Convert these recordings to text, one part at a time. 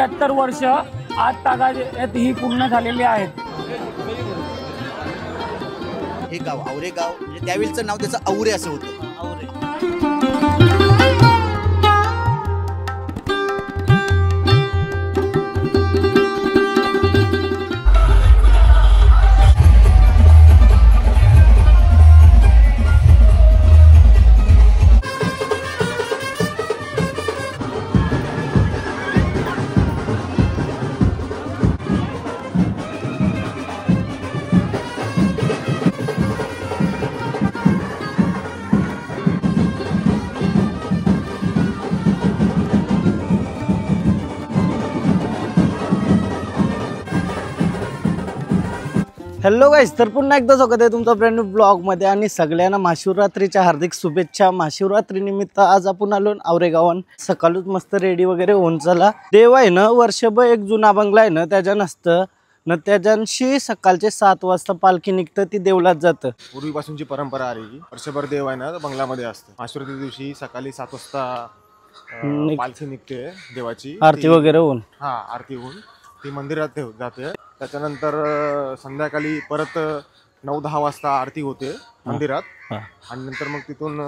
73 वर्ष आज तागायत ही पूर्ण झालेली आहेत। हे गाव आवरे गाव म्हणजे त्यावेळीचं नाव त्याचं आवरे असं होतं। हॅलो गाईस, तर पुन्हा एकदा स्वागत आहे तुमचा ब्रँड न्यू ब्लॉगमध्ये आणि सगळ्यांना महाशिवरात्रीच्या हार्दिक शुभेच्छा। महाशिवरात्रीनिमित्त आज आपण आलो औरेगावन। सकाळूच मस्त रेडी वगैरे होऊन चला। देव आहे ना वर्षभर एक जुना बंगला आहे ना त्याच्या नसतं न त्याच्याशी सकाळचे 7 वाजता पालखी निघतं, ती देवलात जातं। पूर्वीपासूनची परंपरा आली वर्षभर देव आहे ना बंगल्यामध्ये असतं। महाशिवरात्री दिवशी सकाळी 7 वाजता पालखी निघते देवाची, आरती वगैरे होऊन आरती होऊन ती मंदिरात जाते। त्याच्यानंतर संध्याकाळी परत 9-10 वाजता आरती होते मंदिरात आणि नंतर मग तिथून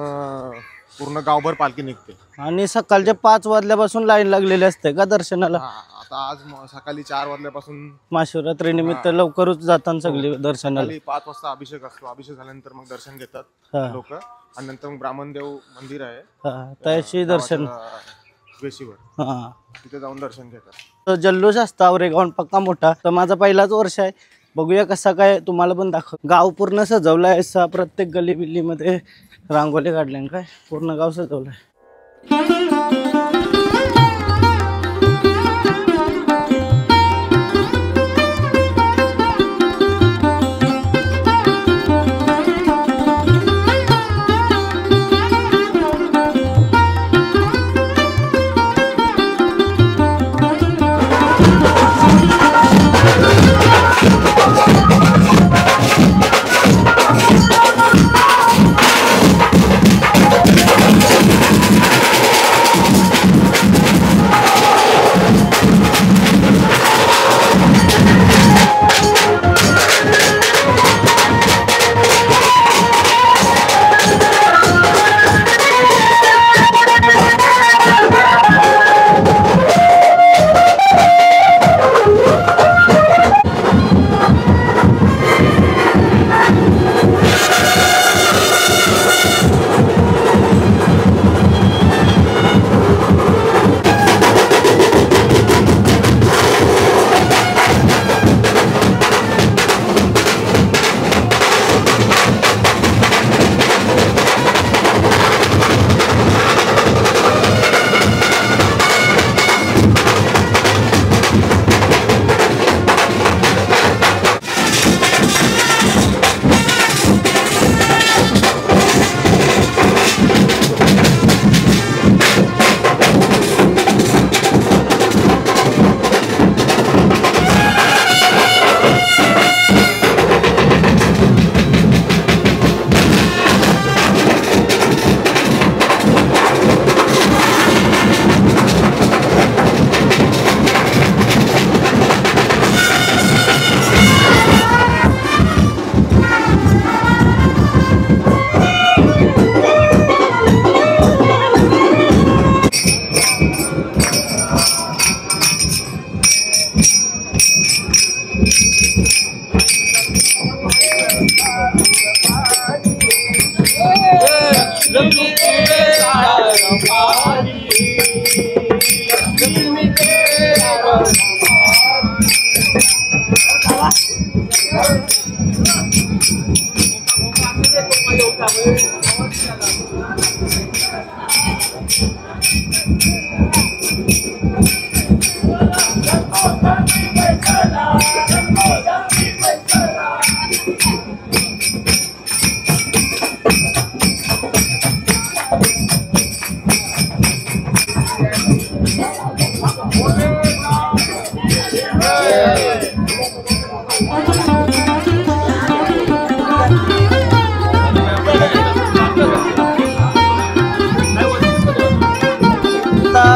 पूर्ण गावभर पालखी निघते आणि सकाळचे 5 वाजल्यापासून लाईन लागलेली असते का दर्शनाला। आता आज सकाळी 4 वाजल्यापासून महाशिवरात्री निमित्त लवकरच जातात सगळे दर्शनाला। 5 वाजता अभिषेक असतो, अभिषेक झाल्यानंतर मग दर्शन घेतात लोक आणि नंतर मग ब्राह्मणदेव मंदिर आहे त्याशी दर्शन तिथे जाऊन दर्शन घेतात। जल्लोष असता औरेगावन पक्का मोठा। तर माझा पहिलाच वर्ष आहे, बघूया कसा काय तुम्हाला पण दाखव। गाव पूर्ण सजवलाय, प्रत्येक गली बिल्ली मध्ये रांगोली काढल्या, काय पूर्ण गाव सजवलंय।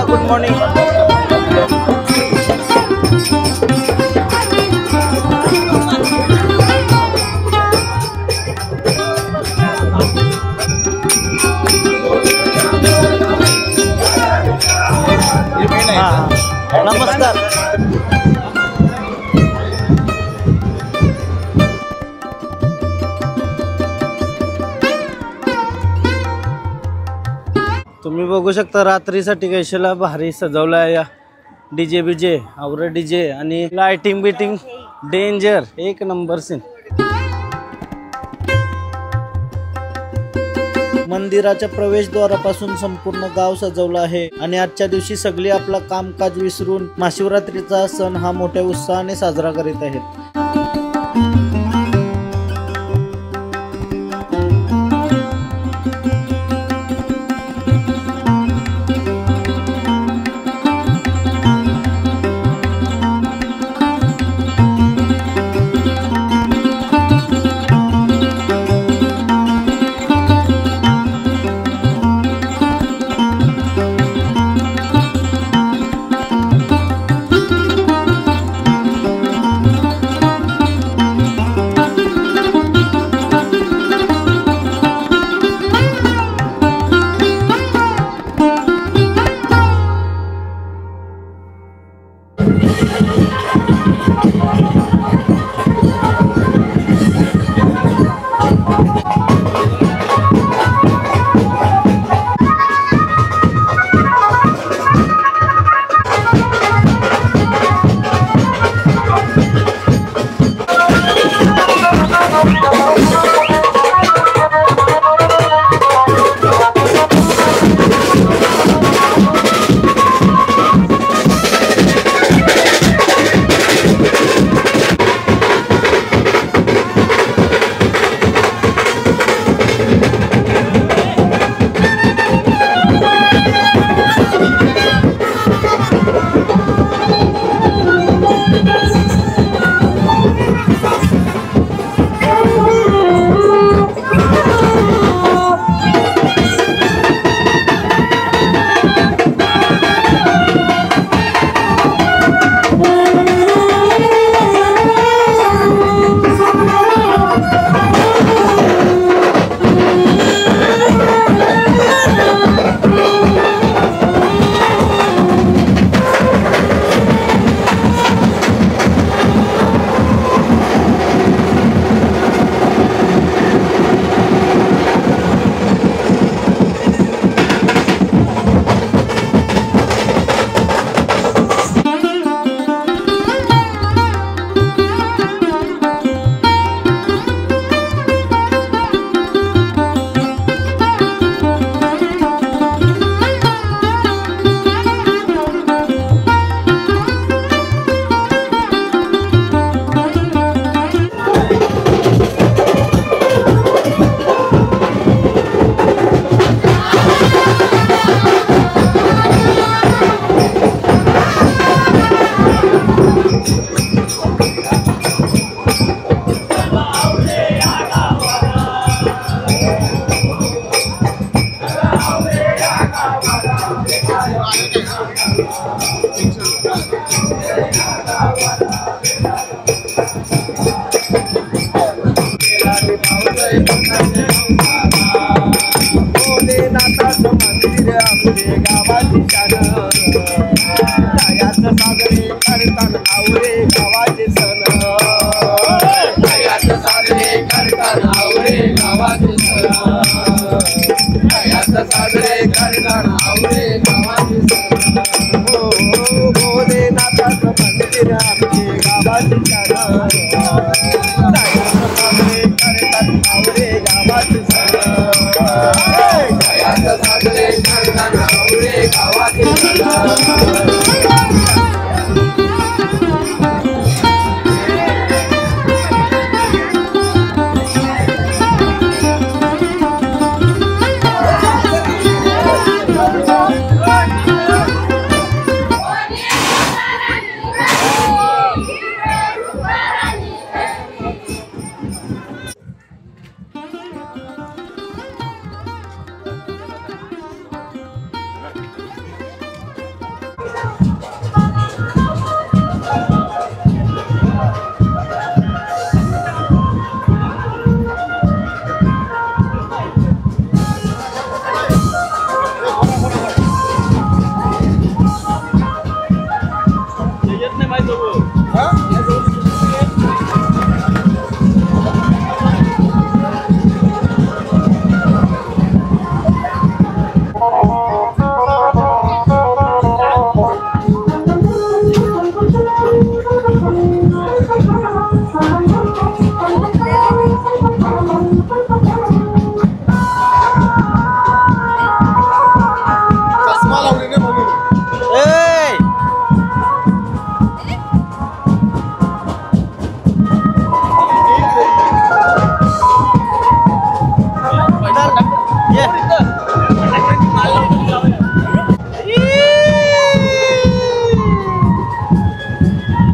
Good morning. तुम्ही बघू शकता रात्रीसाठी कैशाला भारी सजवला आहे या डीजे बीजे आवरे डीजे आणि लाइटिंग बिटिंग डेंजर एक नंबर सीन। मंदिराच्या प्रवेशद्वारापासून संपूर्ण गाव सजवलं आहे आणि आजच्या दिवशी सगळी आपला कामकाज विसरून महाशिवरात्रीचा सण हा मोठ्या उत्साहाने साजरा करीत आहेत।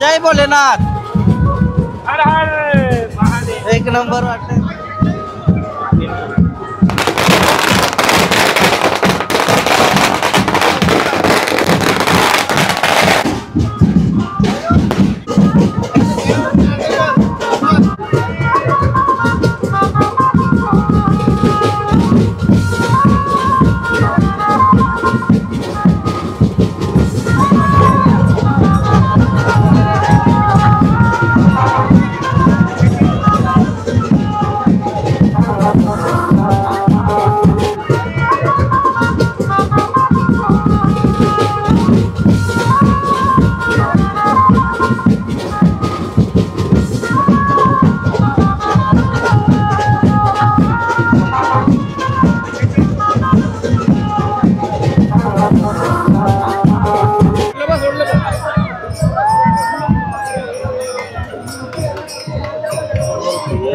जय भोलेनाथ. हर हर महादेव. एक नंबर वाटत.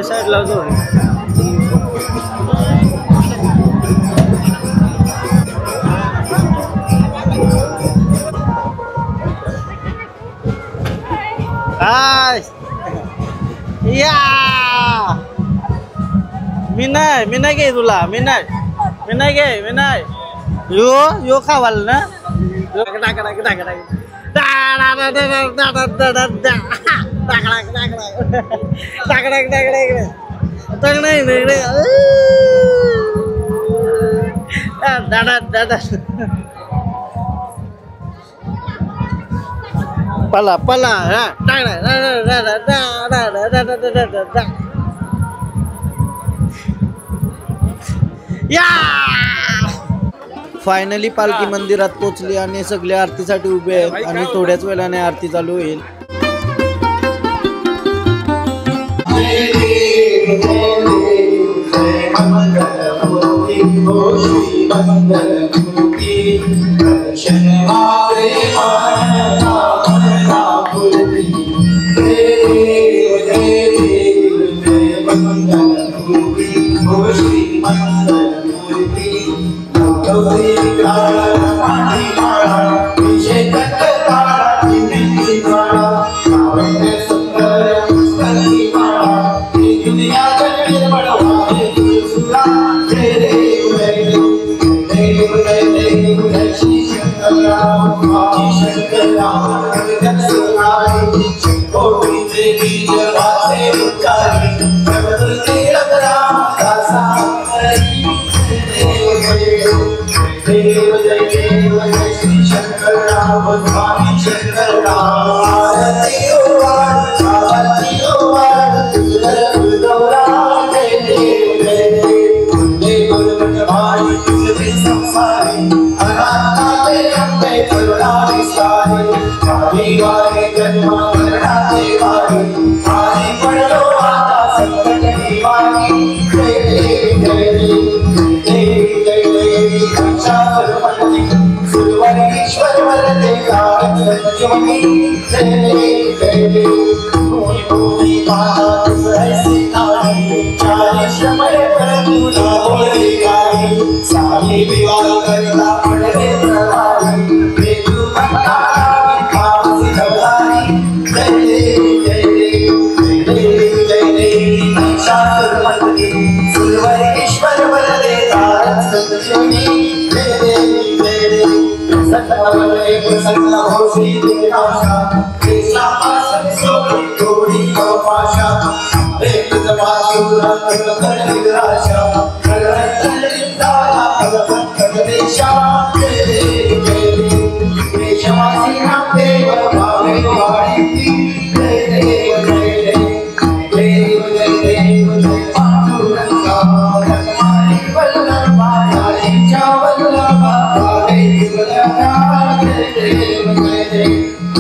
साईडला जो काय या मी नाही घे तुला मी नाही घे यो खावाल ना पला पला या फायनली पालखी मंदिरात पोहोचली आणि सगळे आरतीसाठी उभे आहेत आणि थोड्याच वेळाने आरती चालू होईल.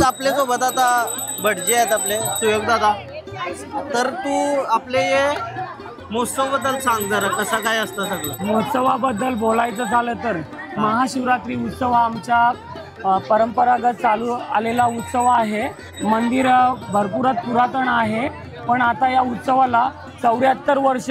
आपल्या सोबत आता भटजी आहेत आपले सुयोग दादा. तर तू आपले महोत्सव बद्दल सांग जरा, कसा काय असतं सगळं. महोत्सवाबद्दल बोलायचं झालं तर महाशिवरात्री उत्सव हा आमच्या परंपरागत चालू आलेला उत्सव आहे. मंदिर भरपूरच पुरातन आहे, पण आता या उत्सवाला 74 वर्ष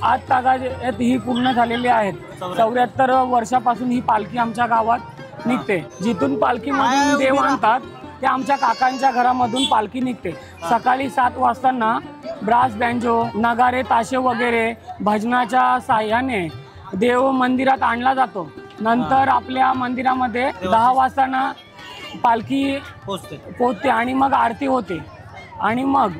8 तागायत ही पूर्ण झालेली आहेत. 74 वर्षापासून ही पालखी आमच्या गावात निघते. जिथून पालखीमधून देव आणतात ते आमच्या काकांच्या घरामधून पालखी निघते. सकाळी 7 वाजताना ब्रास बँजो, नगारे, ताशे वगैरे भजनाच्या साह्याने देव मंदिरात आणला जातो. नंतर आपल्या मंदिरामध्ये 10 वाजताना पालखी पोचते आणि मग आरती होते. आणि मग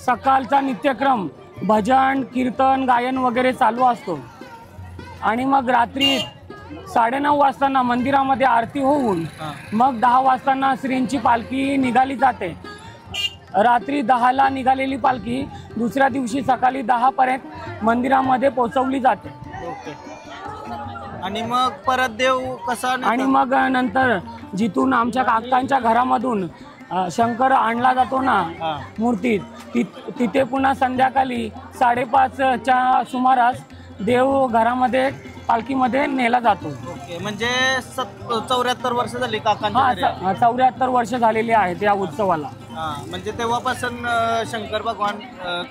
सकाळचा नित्यक्रम भजन, कीर्तन, गायन वगैरे चालू असतो. आणि मग रात्री 9:30 वाजताना मंदिरामध्ये आरती होऊन मग 10 वाजताना श्रींची पालखी निघाली जाते. रात्री 10ला निघालेली पालखी दुसऱ्या दिवशी सकाळी 10 पर्यंत मंदिरामध्ये पोहोचवली जाते. आणि मग परत देव कसा आणि मग नंतर जिथून आमच्या काकांच्या घरामधून शंकर आणला जातो ना मूर्तीत, तिथे पुन्हा संध्याकाळी 5:30च्या सुमारास देव घरामध्ये पालखीमध्ये नेला जातो. म्हणजे 74 वर्ष झाली काकांच्या. 74 वर्ष झालेली आहेत या उत्सवाला. म्हणजे तेव्हापासून शंकर भगवान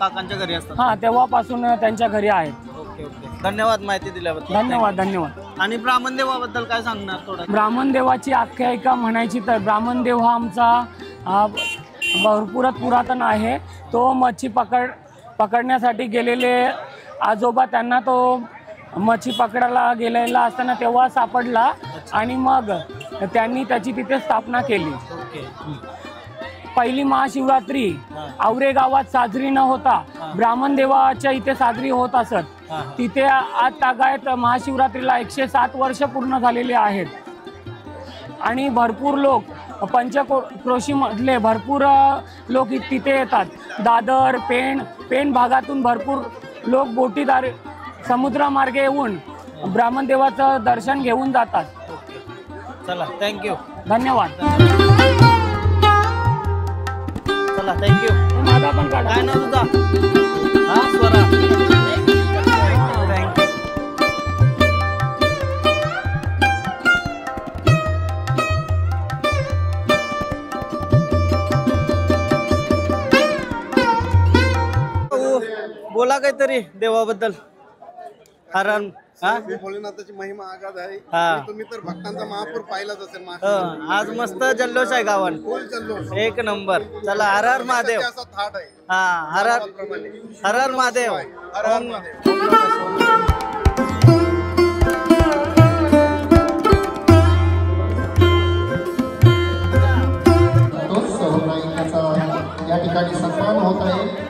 काकांच्या घरी असतात. तेव्हापासून त्यांच्या घरी आहेत. ओके ओके, धन्यवाद माहिती दिल्याबद्दल. धन्यवाद. आणि ब्राह्मण देवाबद्दल काय सांगणार थोडं? ब्राह्मण देवाची आख्यायिका म्हणायची तर ब्राह्मण देव हा आमचा भरपूर पुरातन आहे. तो मच्छी पकडण्यासाठी गेलेले आजोबा, त्यांना तो मच्छी पकडायला गेलेला असताना तेव्हा सापडला आणि मग त्यांनी त्याची तिथे स्थापना केली. पहिली महाशिवरात्री आवरे गावात साजरी न होता ब्राह्मण देवाच्या इथे साजरी होत असत. तिथे 8 तागायत महाशिवरात्रीला 107 वर्ष पूर्ण झालेली आहेत. आणि भरपूर लोक पंचक्रोशीमधले भरपूर लोक तिथे येतात. दादर, पेण भागातून भरपूर लोक बोटीद्वारे समुद्रमार्गे येऊन ब्राह्मण देवाचं दर्शन घेऊन जातात. चला, थँक्यू. धन्यवाद. चला, थँक्यू. माझा पण काढा. काय नाव तुझा? स्वरा. थँक्यू. बोला काहीतरी देवाबद्दल. हरण भोलेनाथाची महिमा आगाध आहे. हा. तुम्ही तर भक्तांचा महापूर पाहिलाच असेल. आज मस्त जल्लोष आहे गावात. फुल जल्लोष, एक नंबर. चला, हर हर महादेव. असा थाट आहे. हर हर महादेव. हर हर महादेव. या ठिकाणी सन्मान होत आहे.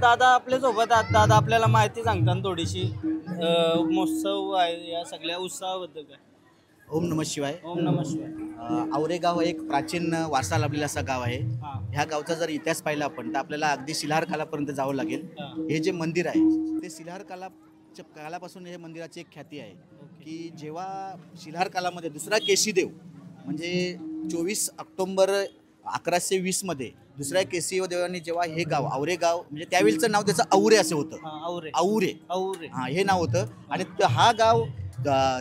दादा आपल्या सोबत आहेत. दादा आपल्याला माहिती सांगतात थोडीशी महोत्सव आहे या सगळ्या उत्सवाबद्दल काय? ओम नमः शिवाय. ओम नमः शिवाय. आवरे गाव एक प्राचीन वारसा लाभलेला असं गाव आहे. ह्या गावचा जर इतिहास पाहिला आपण तर आपल्याला अगदी शिलाहार कालापर्यंत जावं लागेल. हे जे मंदिर आहे ते शिलाहार कालापासून हे मंदिराची एक ख्याती आहे की जेव्हा शिलाहार कालामध्ये दुसरा केशीदेव म्हणजे 24 ऑक्टोबर 1120 मध्ये दुसऱ्या केसीदेव देवांनी जेव्हा हे गाव आवरे गाव म्हणजे त्यावेळीचं नाव त्याचं औरे असं होतं. औरे हे नाव होतं. आणि हा गाव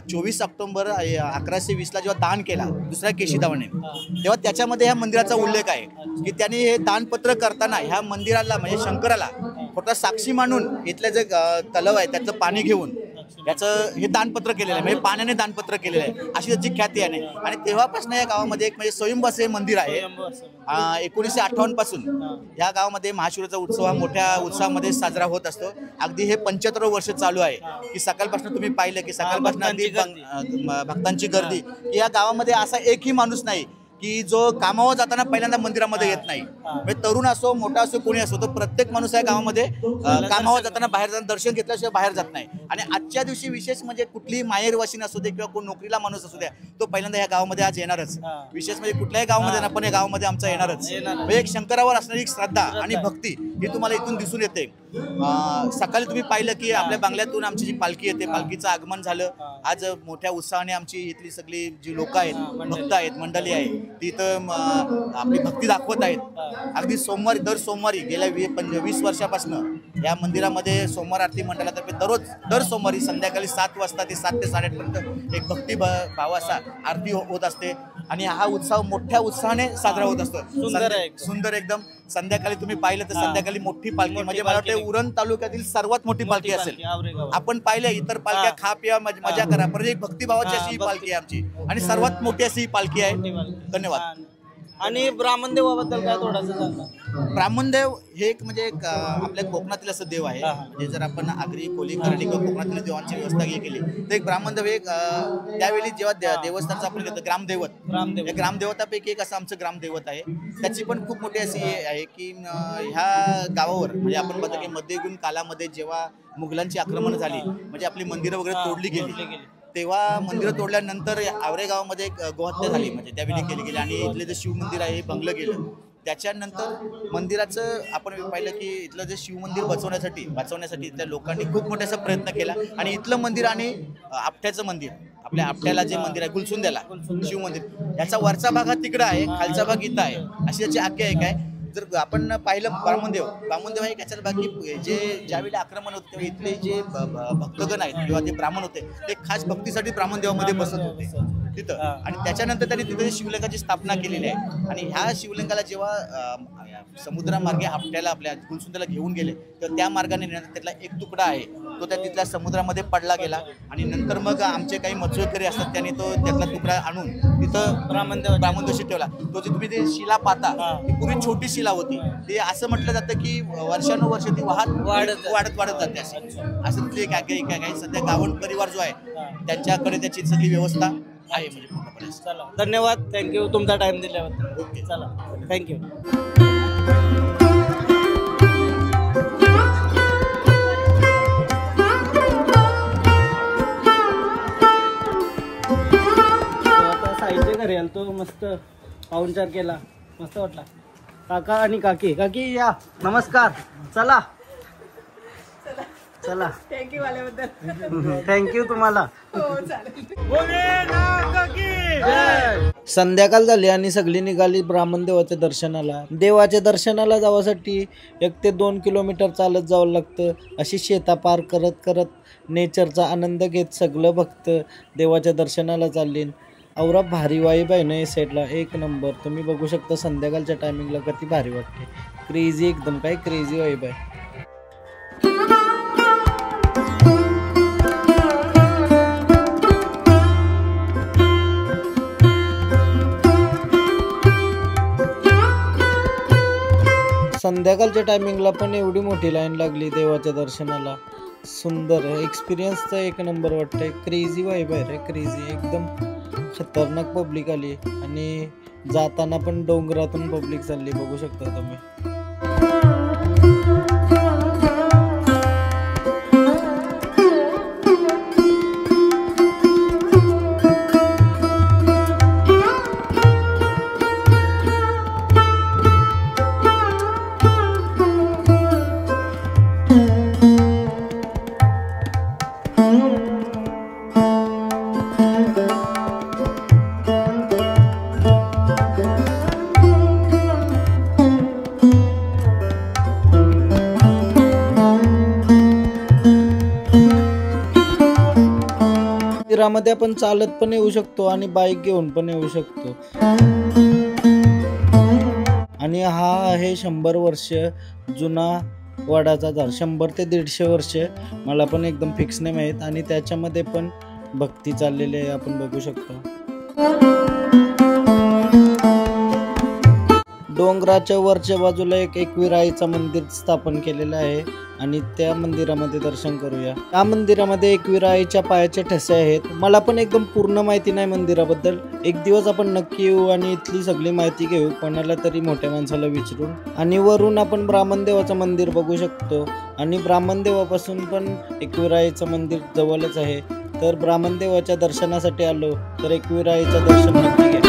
24 ऑक्टोबर 1120ला जेव्हा दान केला दुसऱ्या केशीदेवाने तेव्हा त्याच्यामध्ये ह्या मंदिराचा उल्लेख आहे की त्यांनी हे दानपत्र करताना ह्या मंदिराला म्हणजे शंकराला फक्त साक्षी मानून इथलं जे तलाव आहे त्याचं पाणी घेऊन याचं हे दानपत्र केलेलं आहे. म्हणजे पाण्याने दानपत्र केलेलं आहे अशी त्याची ख्याती आहे. आणि तेव्हापासून या गावामध्ये एक म्हणजे स्वयंभू हे मंदिर आहे. 1958 पासून या गावामध्ये महाशिवरात्रीचा उत्सव हा मोठ्या उत्सवामध्ये साजरा होत असतो. अगदी हे 75 वर्ष चालू आहे की सकाळपासून तुम्ही पाहिलं की सकाळपासून अगदी भक्तांची गर्दी की या गावामध्ये असा एकही माणूस नाही की जो कामावर जाताना पहिल्यांदा मंदिरामध्ये येत नाही. म्हणजे तरुण असो मोठा असो कोणी असो तो प्रत्येक माणूस या गावामध्ये कामावर जाताना बाहेर जाताना दर्शन घेतल्याशिवाय बाहेर जात नाही. आणि आजच्या दिवशी विशेष म्हणजे कुठलीही माहेरवासीन असू दे किंवा कोण नोकरीला माणूस असू द्या तो पहिल्यांदा या गावामध्ये आज येणारच. विशेष म्हणजे कुठल्याही गावामध्ये ना पण या गावामध्ये आमचा येणारच. म्हणजे एक शंकरावर असणारी एक श्रद्धा आणि भक्ती ही तुम्हाला इथून दिसून येते. सकाळी तुम्ही पाहिलं की आपल्या बंगल्यातून आमची जी पालखी येते, पालखीचं आगमन झालं. आज मोठ्या उत्साहाने आमची इथली सगळी जी लोक आहेत, भक्त आहेत, मंडळी आहे, ती इथं आपली भक्ती दाखवत आहेत. अगदी दर सोमवारी गेल्या 20 वर्षापासून या मंदिरामध्ये सोमवार आरती मंडळातर्फे दर सोमवारी संध्याकाळी 7 वाजता ते 7 ते 8:30 पर्यंत एक भक्ती भावाचा आरती होत असते आणि हा उत्सव मोठ्या उत्साहाने साजरा होत असतो. सुंदर एकदम. संध्याकाळी तुम्ही पाहिलं तर संध्याकाळी मोठी पालखी, म्हणजे मला वाटतं उरण तालुक्यातील सर्वात मोठी पालखी असेल. आपण पाहिलं इतर पालख्या खा पिया मजा करा, पण एक भक्तिभावाची अशी ही पालखी आहे आमची आणि सर्वात मोठी अशी ही पालखी आहे. धन्यवाद. आणि ब्राह्मणदेवाबद्दल काय थोडंसं सांगा. ब्राह्मणदेव हे एक म्हणजे आपल्या कोकणातील असं देव आहे. म्हणजे जर आपण आगरी, कोली, करडी किंवा कोकणातील देवांची व्यवस्था केली तर एक ब्राह्मणदेव एक त्यावेळी जेव्हा देवस्थानचं आपण घेतो ग्रामदेवतापैकी एक असं आमचं ग्रामदैवत आहे. त्याची पण खूप मोठी अशी आहे की ह्या गावावर म्हणजे आपण बघतो की मध्ययुगीन कालामध्ये जेव्हा मुघलांची आक्रमण झाली, म्हणजे आपली मंदिरं वगैरे तोडली गेली, तेव्हा मंदिरं तोडल्यानंतर आवरे गावामध्ये एक गोहत्या झाली, म्हणजे त्यावेळी केली गेली आणि इथले जे शिव मंदिर आहे हे भंगलं गेलं. त्याच्यानंतर मंदिराचं आपण पाहिलं की इथलं जे शिव मंदिर वाचवण्यासाठी इथल्या लोकांनी खूप मोठा असा प्रयत्न केला आणि इथलं मंदिर आणि आपट्याचं मंदिर, आपल्या आपट्याला जे मंदिर आहे गुलसुंद्याला शिव मंदिर, याचा वरचा भाग हा तिकडं आहे, खालचा भाग इथं आहे, अशी याची आख्यायिका आहे. जर आपण पाहिलं ब्राह्मणदेव हे याच्यात बाकी जे ज्यावेळी आक्रमण होते तेव्हा इथले जे भक्तगण आहेत किंवा ते ब्राह्मण होते ते खास भक्तीसाठी ब्राह्मणदेवामध्ये बसत होते तिथं. आणि त्याच्यानंतर त्यांनी तिथे शिवलिंगाची स्थापना केलेली आहे आणि ह्या शिवलिंगाला जेव्हा समुद्रामार्गे आपट्याला आपल्या गुलसुंद्याला घेऊन गेले तर त्या मार्गाने त्यातला एक तुकडा आहे तो त्या तिथल्या समुद्रामध्ये पडला गेला आणि नंतर मग आमचे काही मजुरकरी असतात त्यांनी तो त्यातला तुकडा आणून तिथं ब्राह्मणदेवाशी ठेवला. तो जे तुम्ही ते शिला पाहता ती पूर्वी छोटी शिला होती, ते असं म्हटलं जातं की वर्षानुवर्ष ती वाढत जाते असं तिथली एक आख्यायिका आहे. सध्या गावण परिवार जो आहे त्यांच्याकडे त्याची सगळी व्यवस्था आहे म्हणजे पूर्णपणे. चला धन्यवाद, थँक्यू तुमचा टाइम दिल्याबद्दल. ओके चला थँक्यू. आता साईडच्या घरी आलो तो, मस्त पाहुणचार केला, मस्त वाटला. काका आणि काकी या, नमस्कार. चला थँक्यू तुम्हाला. संध्याकाळ झाली आणि सगळी निघाली ब्राह्मणदेवाच्या दर्शनाला. देवाच्या दर्शनाला जाण्यासाठी 1 ते 2 किलोमीटर चालत जावं लागतं. अशी शेता पार करत नेचरचा आनंद घेत सगळं भक्त देवाच्या दर्शनाला चालली. औरा भारी वाईब आहे ना या साईडला, एक नंबर. तुम्ही बघू शकता संध्याकाळच्या टायमिंगला किती भारी वाटते. क्रेझी एकदम, काय क्रेझी वाईब आहे. संध्याकाळच्या टायमिंगला पण एवढी मोठी लाईन लागली देवाच्या दर्शनाला. सुंदर एक्सपिरियन्स तर एक नंबर वाटतंय. क्रेझी वाईब आहे रे, क्रेझी एकदम खतरनाक पब्लिक आली आणि जाताना पण डोंगरातून पब्लिक चालली, बघू शकता तुम्ही. मंदिरामध्ये आपण चालत पण येऊ शकतो आणि बाईक घेऊन पण येऊ शकतो. आणि हा आहे 100 वर्ष जुना वडाचा झाड. 100 ते 150 वर्ष मला पण एकदम फिक्स नाही माहीत. आणि त्याच्यामध्ये पण भक्ती चाललेली आहे, आपण बघू शकतो. डोंगराच्या वरच्या बाजूला एक एकविराईचं मंदिर स्थापन केलेलं आहे आणि त्या मंदिरामध्ये दर्शन करूया. या मंदिरामध्ये एकविराईच्या पायाचे ठसे आहेत. मला पण एकदम पूर्ण माहिती नाही मंदिराबद्दल. एक दिवस आपण नक्की येऊ आणि इथली सगळी माहिती घेऊ कोणाला तरी मोठ्या माणसाला विचारून. आणि वरून आपण ब्राह्मणदेवाचं मंदिर बघू शकतो आणि ब्राह्मणदेवापासून पण एकविराईचं मंदिर जवळच आहे. तर ब्राह्मणदेवाच्या दर्शनासाठी आलो तर एकविराईचं दर्शन नक्की घ्या.